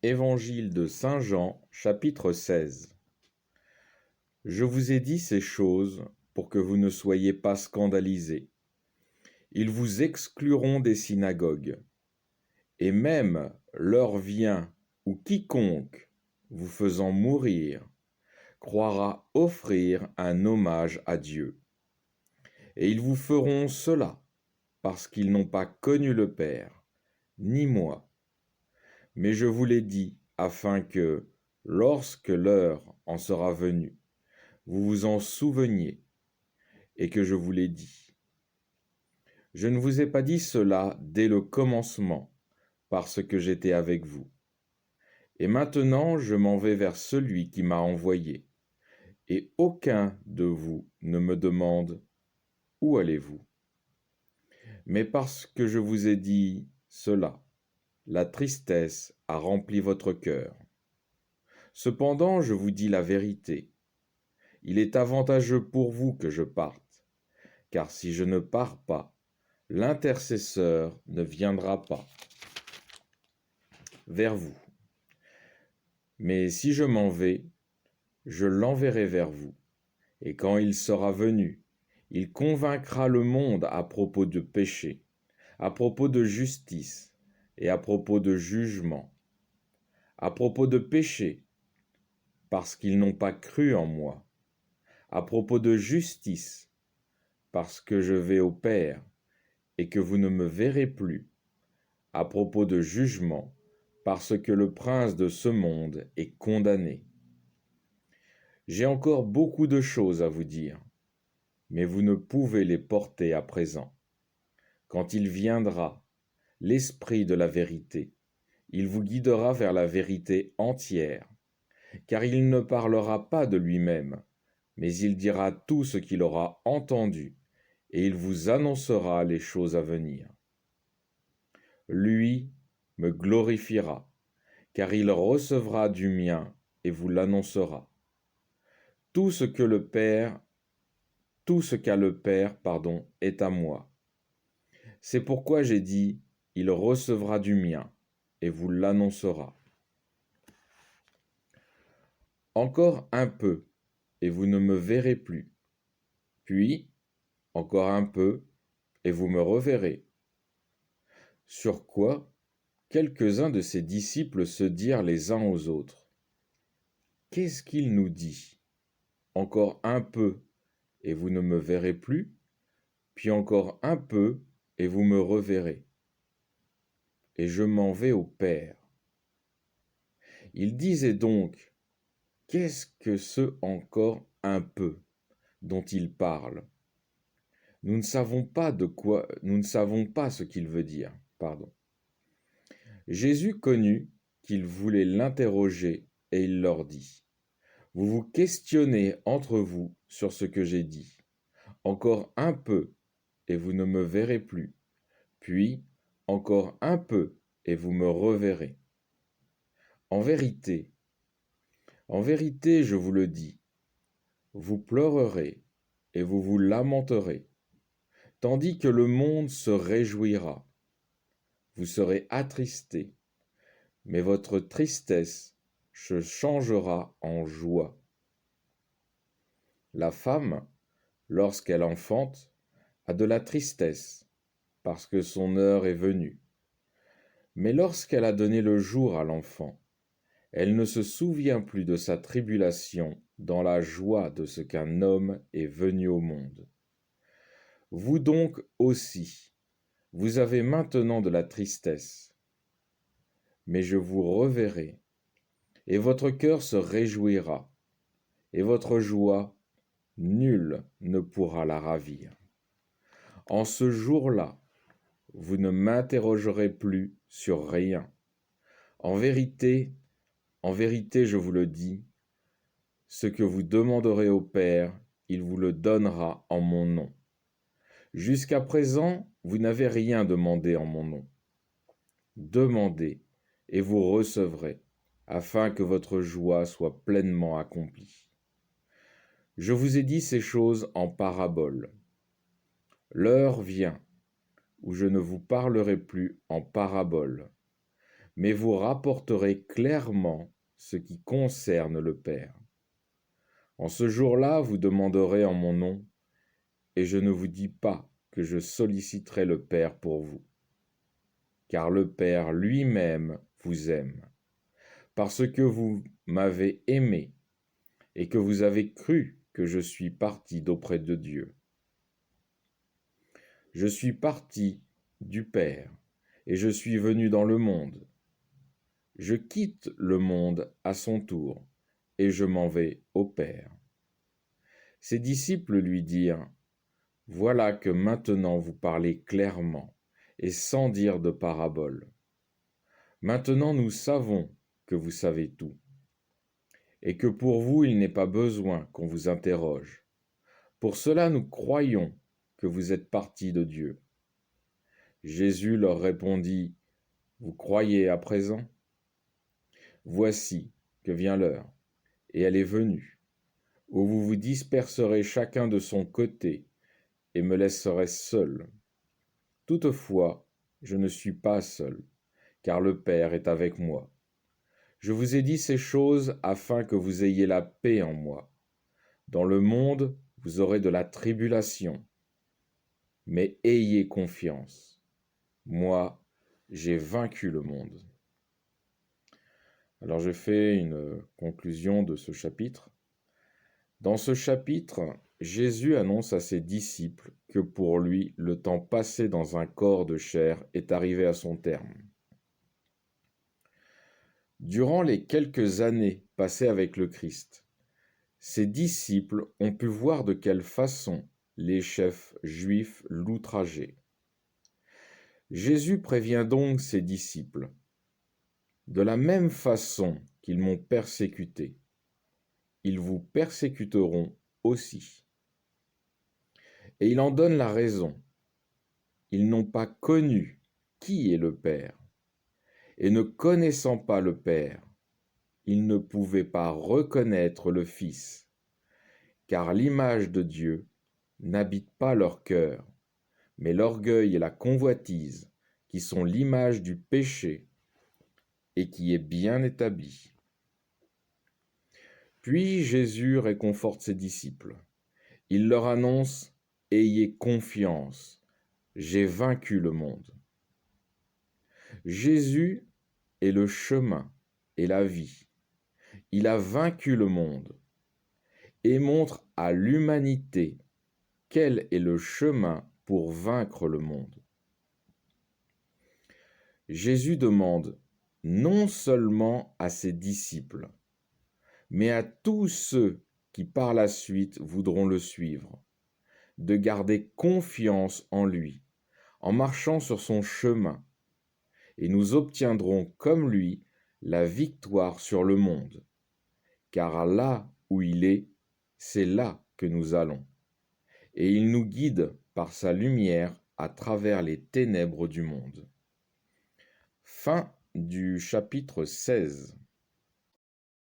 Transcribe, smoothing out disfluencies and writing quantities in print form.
Évangile de Saint Jean, chapitre 16. Je vous ai dit ces choses pour que vous ne soyez pas scandalisés. Ils vous excluront des synagogues. Et même l'heure vient où quiconque, vous faisant mourir, croira offrir un hommage à Dieu. Et ils vous feront cela parce qu'ils n'ont pas connu le Père, ni moi. Mais je vous l'ai dit afin que, lorsque l'heure en sera venue, vous vous en souveniez et que je vous l'ai dit. Je ne vous ai pas dit cela dès le commencement, parce que j'étais avec vous. Et maintenant je m'en vais vers celui qui m'a envoyé, et aucun de vous ne me demande « Où allez-vous » Mais parce que je vous ai dit cela, la tristesse a rempli votre cœur. Cependant, je vous dis la vérité. Il est avantageux pour vous que je parte, car si je ne pars pas, l'intercesseur ne viendra pas vers vous. Mais si je m'en vais, je l'enverrai vers vous. Et quand il sera venu, il convaincra le monde à propos de péché, à propos de justice et à propos de jugement. À propos de péché, parce qu'ils n'ont pas cru en moi. À propos de justice, parce que je vais au Père et que vous ne me verrez plus. À propos de jugement, parce que le prince de ce monde est condamné. J'ai encore beaucoup de choses à vous dire, mais vous ne pouvez les porter à présent. Quand il viendra, l'Esprit de la vérité, il vous guidera vers la vérité entière, car il ne parlera pas de lui-même, mais il dira tout ce qu'il aura entendu, et il vous annoncera les choses à venir. Lui me glorifiera, car il recevra du mien et vous l'annoncera. Tout ce qu'a le Père, est à moi. C'est pourquoi j'ai dit, il recevra du mien et vous l'annoncera. Encore un peu, et vous ne me verrez plus. Puis, encore un peu, et vous me reverrez. Sur quoi, quelques-uns de ses disciples se dirent les uns aux autres. Qu'est-ce qu'il nous dit? Encore un peu, et vous ne me verrez plus, puis encore un peu, et vous me reverrez. Et je m'en vais au Père. Il disait donc, qu'est-ce que ce encore un peu dont il parle? Nous ne savons pas ce qu'il veut dire. Jésus connut qu'ils voulaient l'interroger, et il leur dit, vous vous questionnez entre vous sur ce que j'ai dit. Encore un peu, et vous ne me verrez plus. Puis, encore un peu, et vous me reverrez. En vérité, je vous le dis, vous pleurerez et vous vous lamenterez, tandis que le monde se réjouira. Vous serez attristés, mais votre tristesse se changera en joie. La femme, lorsqu'elle enfante, a de la tristesse, parce que son heure est venue. Mais lorsqu'elle a donné le jour à l'enfant, elle ne se souvient plus de sa tribulation dans la joie de ce qu'un homme est venu au monde. Vous donc aussi, vous avez maintenant de la tristesse, mais je vous reverrai, et votre cœur se réjouira, et votre joie, nul ne pourra la ravir. En ce jour-là, vous ne m'interrogerez plus sur rien. En vérité, je vous le dis, ce que vous demanderez au Père, il vous le donnera en mon nom. Jusqu'à présent, vous n'avez rien demandé en mon nom. Demandez, et vous recevrez, afin que votre joie soit pleinement accomplie. Je vous ai dit ces choses en parabole. L'heure vient où je ne vous parlerai plus en parabole, mais vous rapporterez clairement ce qui concerne le Père. En ce jour-là, vous demanderez en mon nom, et je ne vous dis pas que je solliciterai le Père pour vous, car le Père lui-même vous aime, parce que vous m'avez aimé et que vous avez cru que je suis parti d'auprès de Dieu. Je suis parti du Père, et je suis venu dans le monde. Je quitte le monde à son tour, et je m'en vais au Père. Ses disciples lui dirent, « Voilà que maintenant vous parlez clairement, et sans dire de parabole. Maintenant nous savons que vous savez tout, et que pour vous il n'est pas besoin qu'on vous interroge. Pour cela nous croyons que vous êtes partis de Dieu. » Jésus leur répondit, « Vous croyez à présent ? Voici que vient l'heure, et elle est venue, où vous vous disperserez chacun de son côté, et me laisserez seul. Toutefois, je ne suis pas seul, car le Père est avec moi. Je vous ai dit ces choses afin que vous ayez la paix en moi. Dans le monde, vous aurez de la tribulation, mais ayez confiance. Moi, j'ai vaincu le monde. » Alors je fais une conclusion de ce chapitre. Dans ce chapitre, Jésus annonce à ses disciples que pour lui, le temps passé dans un corps de chair est arrivé à son terme. Durant les quelques années passées avec le Christ, ses disciples ont pu voir de quelle façon les chefs juifs l'outrageaient. Jésus prévient donc ses disciples. De la même façon qu'ils m'ont persécuté, ils vous persécuteront aussi. Et il en donne la raison. Ils n'ont pas connu qui est le Père. Et ne connaissant pas le Père, ils ne pouvaient pas reconnaître le Fils, car l'image de Dieu n'habite pas leur cœur, mais l'orgueil et la convoitise, qui sont l'image du péché et qui est bien établi. Puis Jésus réconforte ses disciples. Il leur annonce « Ayez confiance, j'ai vaincu le monde. » Jésus est le chemin et la vie. Il a vaincu le monde et montre à l'humanité quel est le chemin pour vaincre le monde. Jésus demande non seulement à ses disciples, mais à tous ceux qui par la suite voudront le suivre, de garder confiance en lui, en marchant sur son chemin, et nous obtiendrons comme lui la victoire sur le monde, car là où il est, c'est là que nous allons, et il nous guide par sa lumière à travers les ténèbres du monde. Fin du chapitre 16.